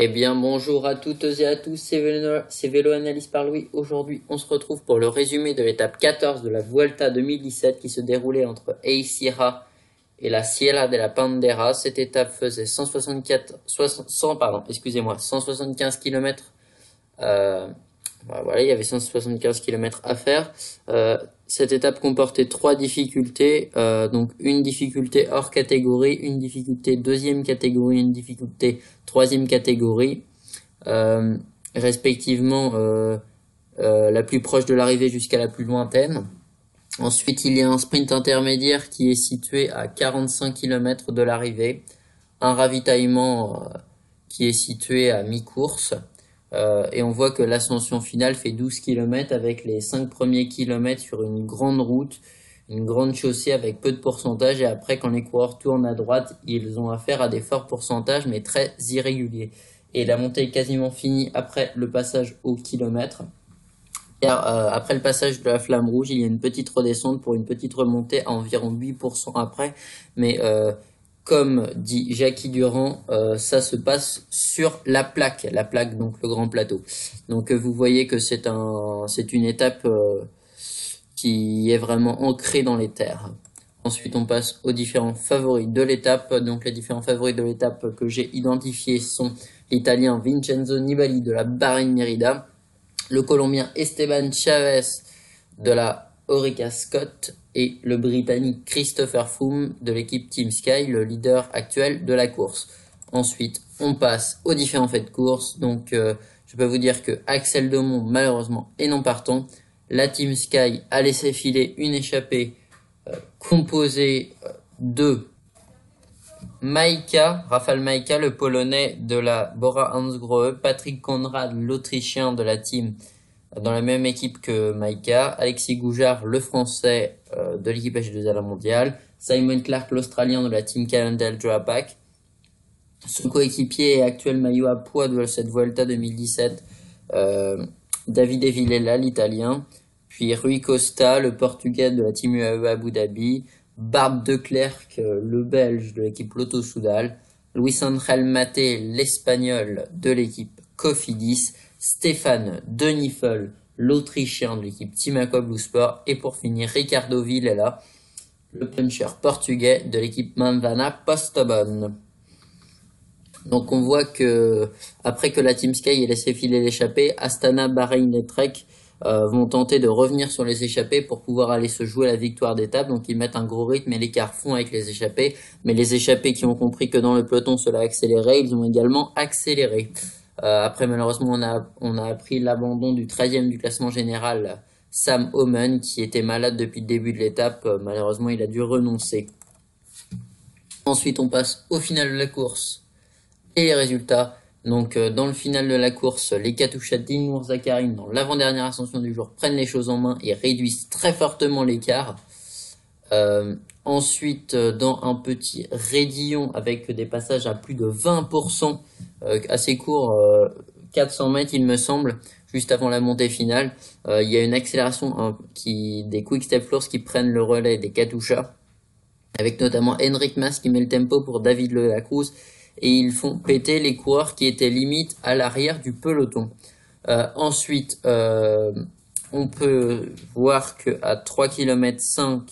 Eh bien, bonjour à toutes et à tous, c'est Vélo Analyse par Louis. Aujourd'hui, on se retrouve pour le résumé de l'étape 14 de la Vuelta 2017 qui se déroulait entre Ecija et la Sierra de la Bandera. Cette étape faisait 175 km. Voilà, il y avait 175 km à faire. Cette étape comportait trois difficultés, donc une difficulté hors catégorie, une difficulté deuxième catégorie, une difficulté troisième catégorie, euh, respectivement la plus proche de l'arrivée jusqu'à la plus lointaine. Ensuite, il y a un sprint intermédiaire qui est situé à 45 km de l'arrivée, un ravitaillement qui est situé à mi-course. Et on voit que l'ascension finale fait 12 km avec les 5 premiers kilomètres sur une grande route, une grande chaussée avec peu de pourcentage. Et après, quand les coureurs tournent à droite, ils ont affaire à des forts pourcentages, mais très irréguliers. Et la montée est quasiment finie après le passage au kilomètre. Et après le passage de la flamme rouge, il y a une petite redescente pour une petite remontée à environ 8% après. Mais comme dit Jackie Durand, ça se passe sur la plaque donc le grand plateau. Donc vous voyez que c'est une étape qui est vraiment ancrée dans les terres. Ensuite, on passe aux différents favoris de l'étape. Donc les différents favoris de l'étape que j'ai identifiés sont l'Italien Vincenzo Nibali de la Bahreïn Merida, le Colombien Esteban Chavez de la Orica Scott et le Britannique Christopher Froome de l'équipe Team Sky, le leader actuel de la course. Ensuite, on passe aux différents faits de course. Donc, je peux vous dire que Axel Daumont, malheureusement, est non partant. La Team Sky a laissé filer une échappée composée de Rafał Majka, le Polonais de la Bora-Hansgrohe, Patrick Conrad, l'Autrichien de la team dans la même équipe que Majka, Alexis Goujard, le Français de l'équipe H2A la mondiale, Simon Clark, l'Australien de la team Cannondale Drapac, son coéquipier et actuel maillot à poids de cette Vuelta 2017, Davide Villela, l'Italien, puis Rui Costa, le Portugais de la team UAE Abu Dhabi, Bart de Klerk, le Belge de l'équipe Lotto Soudal, Luis Angel Maté, l'Espagnol de l'équipe Cofidis, Stéphane Denifl, l'Autrichien de l'équipe Team Aqua Blue Sport, et pour finir Ricardo Villela, le puncher portugais de l'équipe Manvana Postobon. Donc on voit que après que la Team Sky ait laissé filer l'échappée, Astana, Bahreïn et Trek vont tenter de revenir sur les échappées pour pouvoir aller se jouer la victoire d'étape. Donc ils mettent un gros rythme et l'écart fond avec les échappées. Mais les échappées qui ont compris que dans le peloton cela accélérait, ils ont également accéléré. Après malheureusement on a appris l'abandon du 13e du classement général, Sam Oomen, qui était malade depuis le début de l'étape. Malheureusement il a dû renoncer. Ensuite on passe au final de la course et les résultats. Donc dans le final de la course, les Katusha d'Ilnour Zakarin, dans l'avant-dernière ascension du jour, prennent les choses en main et réduisent très fortement l'écart. Ensuite, dans un petit raidillon avec des passages à plus de 20%, assez court, 400 mètres il me semble, juste avant la montée finale, il y a une accélération des Quick Step Floors qui prennent le relais des Katusha, avec notamment Henrik Mas qui met le tempo pour David Le La Cruz, et ils font péter les coureurs qui étaient limite à l'arrière du peloton. Ensuite, on peut voir que à 3 km 5,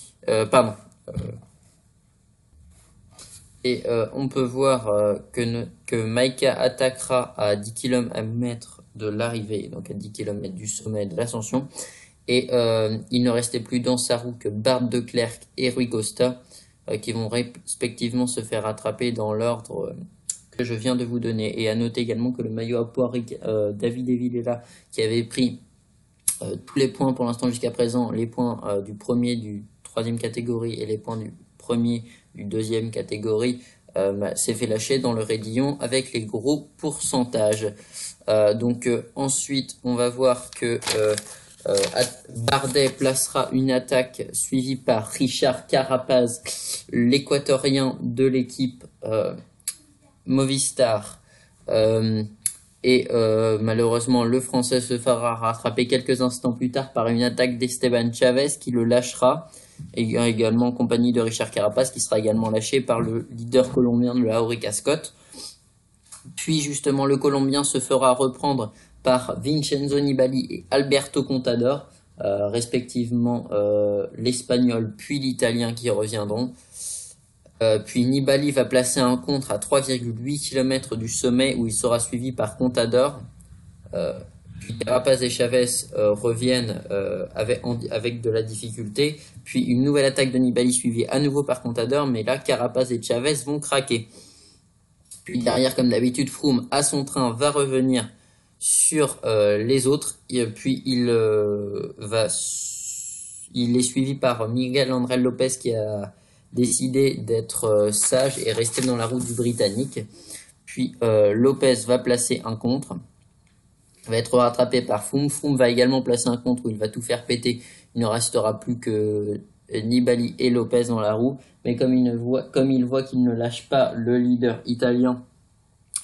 on peut voir que Majka attaquera à 10 km de l'arrivée, donc à 10 km du sommet de l'ascension. Et il ne restait plus dans sa roue que Bart de Klerk et Rui Costa, qui vont respectivement se faire attraper dans l'ordre que je viens de vous donner. Et à noter également que le maillot à poids David Villela, qui avait pris tous les points pour l'instant jusqu'à présent, les points du premier, du troisième catégorie et les points du premier, du deuxième catégorie, s'est fait lâcher dans le raidillon avec les gros pourcentages. Ensuite, on va voir que Bardet placera une attaque suivie par Richard Carapaz, l'équatorien de l'équipe Movistar. Malheureusement, le Français se fera rattraper quelques instants plus tard par une attaque d'Esteban Chavez qui le lâchera, et également en compagnie de Richard Carapaz qui sera également lâché par le leader colombien de la Orica Scott. Puis justement, le Colombien se fera reprendre par Vincenzo Nibali et Alberto Contador, respectivement l'Espagnol puis l'Italien qui reviendront. Puis Nibali va placer un contre à 3,8 km du sommet où il sera suivi par Contador. Puis Carapaz et Chavez reviennent avec de la difficulté. Puis une nouvelle attaque de Nibali suivie à nouveau par Contador, mais là Carapaz et Chavez vont craquer. Puis derrière, comme d'habitude, Froome à son train va revenir sur les autres. Puis il est suivi par Miguel André Lopez qui a décidé d'être sage et rester dans la route du Britannique. Puis Lopez va placer un contre, va être rattrapé par Froome. Froome va également placer un contre où il va tout faire péter. Il ne restera plus que Nibali et Lopez dans la roue. Mais comme il voit qu'il ne lâche pas le leader italien,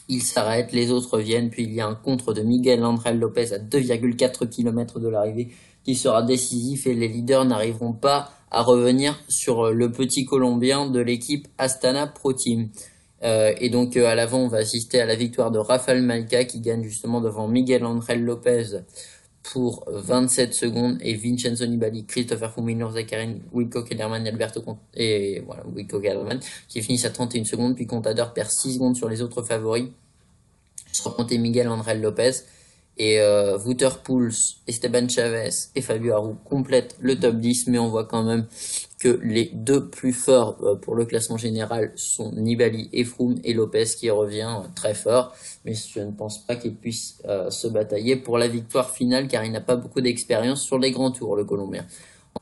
il s'arrête, les autres viennent, puis il y a un contre de Miguel André Lopez à 2,4 km de l'arrivée qui sera décisif et les leaders n'arriveront pas à revenir sur le petit Colombien de l'équipe Astana Pro Team. Et donc à l'avant, on va assister à la victoire de Rafael Malka qui gagne justement devant Miguel André Lopez pour 27 secondes et Vincenzo Nibali, Christopher Froome, Ilnur Zakarin, Wilco Kelderman, Wilco Kelderman qui finissent à 31 secondes, puis Contador perd 6 secondes sur les autres favoris, sans compter Miguel André Lopez. Et Wouter Poels, Esteban Chavez et Fabio Aru complètent le top 10, mais on voit quand même que les deux plus forts pour le classement général sont Nibali et Froome, et Lopez qui revient très fort, mais je ne pense pas qu'il puisse se batailler pour la victoire finale car il n'a pas beaucoup d'expérience sur les grands tours, le Colombien.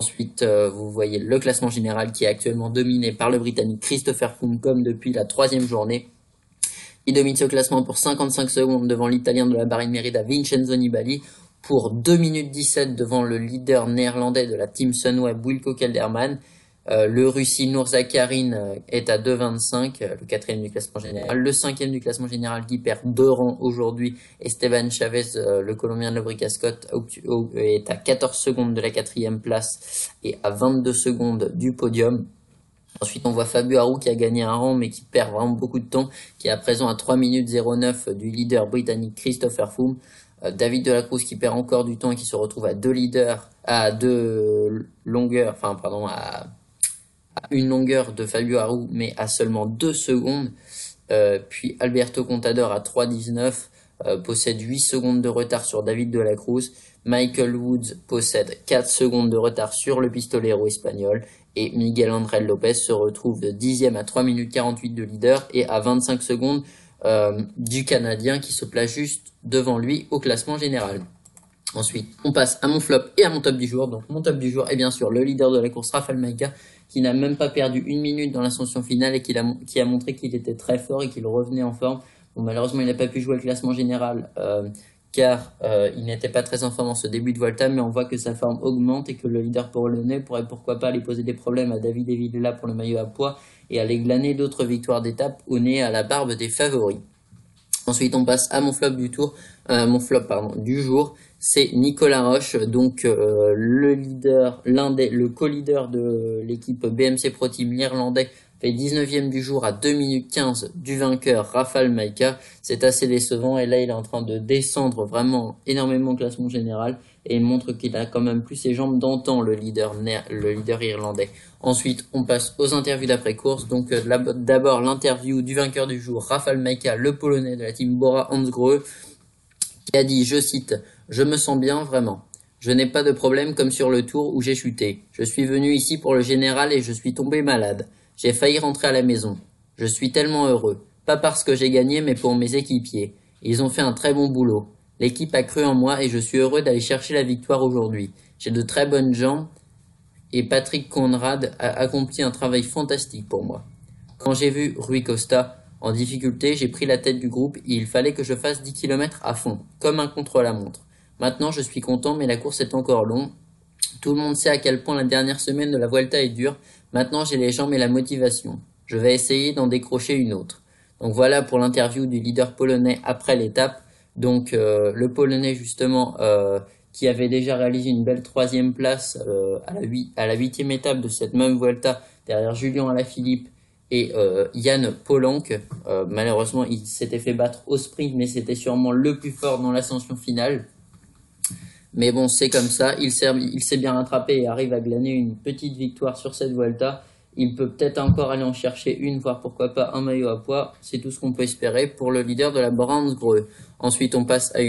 Ensuite, vous voyez le classement général qui est actuellement dominé par le Britannique Christopher Froome comme depuis la 3e journée. Il domine ce classement pour 55 secondes devant l'Italien de la Bahreïn Merida Vincenzo Nibali, pour 2 minutes 17 devant le leader néerlandais de la team Sunweb Wilco Kelderman. Le Russe Ilnur Zakarin est à 2,25, le 4e du classement général. Le 5e du classement général qui perd 2 rangs aujourd'hui, Esteban Chavez, le Colombien de la Bricascotte, est à 14 secondes de la 4e place et à 22 secondes du podium. Ensuite, on voit Fabio Aru qui a gagné un rang mais qui perd vraiment beaucoup de temps, qui est à présent à 3 minutes 09 du leader britannique Christopher Froome. David de la Cruz qui perd encore du temps et qui se retrouve à une longueur de Fabio Aru mais à seulement 2 secondes. Puis Alberto Contador à 3,19 possède 8 secondes de retard sur David de la Cruz. Michael Woods possède 4 secondes de retard sur le pistolero espagnol. Et Miguel André Lopez se retrouve 10e à 3 minutes 48 de leader et à 25 secondes du Canadien qui se place juste devant lui au classement général. Ensuite, on passe à mon flop et à mon top du jour. Donc mon top du jour est bien sûr le leader de la course, Rafael Malka, qui n'a même pas perdu une minute dans l'ascension finale et qui a montré qu'il était très fort et qu'il revenait en forme. Bon, malheureusement, il n'a pas pu jouer le classement général car il n'était pas très en forme en ce début de Vuelta, mais on voit que sa forme augmente et que le leader polonais pourrait pourquoi pas aller poser des problèmes à David et Villela pour le maillot à poids et aller glaner d'autres victoires d'étape au nez à la barbe des favoris. Ensuite, on passe à mon flop du jour, c'est Nicolas Roche, donc le co-leader de l'équipe BMC Pro Team, l'Irlandais, fait 19e du jour à 2 minutes 15 du vainqueur Rafael Malka. C'est assez décevant et là il est en train de descendre vraiment énormément au classement général et il montre qu'il a quand même plus ses jambes d'antan, le leader irlandais. Ensuite on passe aux interviews d'après-course, donc d'abord l'interview du vainqueur du jour, Rafael Malka, le polonais de la team Bora-Hansgrohe, qui a dit, je cite, « Je me sens bien vraiment. Je n'ai pas de problème comme sur le tour où j'ai chuté. Je suis venu ici pour le général et je suis tombé malade. J'ai failli rentrer à la maison. Je suis tellement heureux. Pas parce que j'ai gagné, mais pour mes équipiers. Ils ont fait un très bon boulot. L'équipe a cru en moi et je suis heureux d'aller chercher la victoire aujourd'hui. J'ai de très bonnes jambes et Patrick Conrad a accompli un travail fantastique pour moi. Quand j'ai vu Rui Costa en difficulté, j'ai pris la tête du groupe et il fallait que je fasse 10 km à fond, comme un contre-la-montre. Maintenant, je suis content, mais la course est encore longue. Tout le monde sait à quel point la dernière semaine de la Vuelta est dure. Maintenant, j'ai les jambes et la motivation. Je vais essayer d'en décrocher une autre. Donc voilà pour l'interview du leader polonais après l'étape. Donc le polonais justement qui avait déjà réalisé une belle 3e place à la 8e étape de cette même Vuelta derrière Julian Alaphilippe et Jan Polanc. Malheureusement, il s'était fait battre au sprint, mais c'était sûrement le plus fort dans l'ascension finale. Mais bon, c'est comme ça. Il s'est bien rattrapé et arrive à glaner une petite victoire sur cette Vuelta. Il peut peut-être encore aller en chercher une, voire pourquoi pas un maillot à pois. C'est tout ce qu'on peut espérer pour le leader de la Brandsgreux. Ensuite, on passe à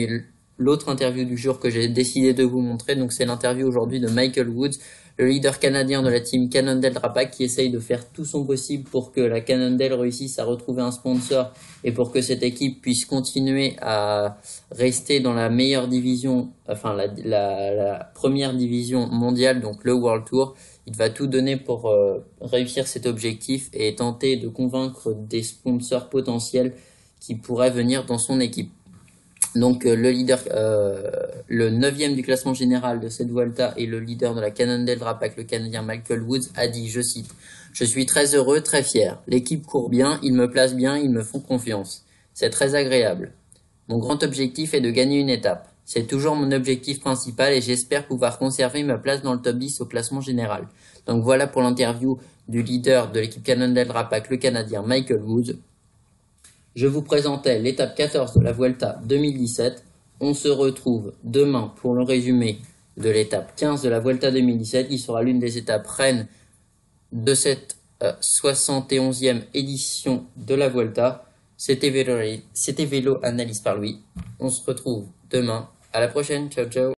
l'autre interview du jour que j'ai décidé de vous montrer. Donc, c'est l'interview aujourd'hui de Michael Woods, le leader canadien de la team Cannondale-Drapac, qui essaye de faire tout son possible pour que la Cannondale réussisse à retrouver un sponsor et pour que cette équipe puisse continuer à rester dans la meilleure division, enfin la première division mondiale, donc le World Tour. Il va tout donner pour réussir cet objectif et tenter de convaincre des sponsors potentiels qui pourraient venir dans son équipe. Donc le leader, le 9e du classement général de cette Vuelta et le leader de la Cannondale Drapac, le Canadien Michael Woods, a dit, je cite, « Je suis très heureux, très fier. L'équipe court bien, ils me placent bien, ils me font confiance. C'est très agréable. Mon grand objectif est de gagner une étape. C'est toujours mon objectif principal et j'espère pouvoir conserver ma place dans le top 10 au classement général. » Donc voilà pour l'interview du leader de l'équipe Cannondale Drapac, le Canadien Michael Woods. Je vous présentais l'étape 14 de la Vuelta 2017. On se retrouve demain pour le résumé de l'étape 15 de la Vuelta 2017, qui sera l'une des étapes reines de cette 71e édition de la Vuelta. C'était Vélo Analyse par Louis. On se retrouve demain. À la prochaine. Ciao, ciao.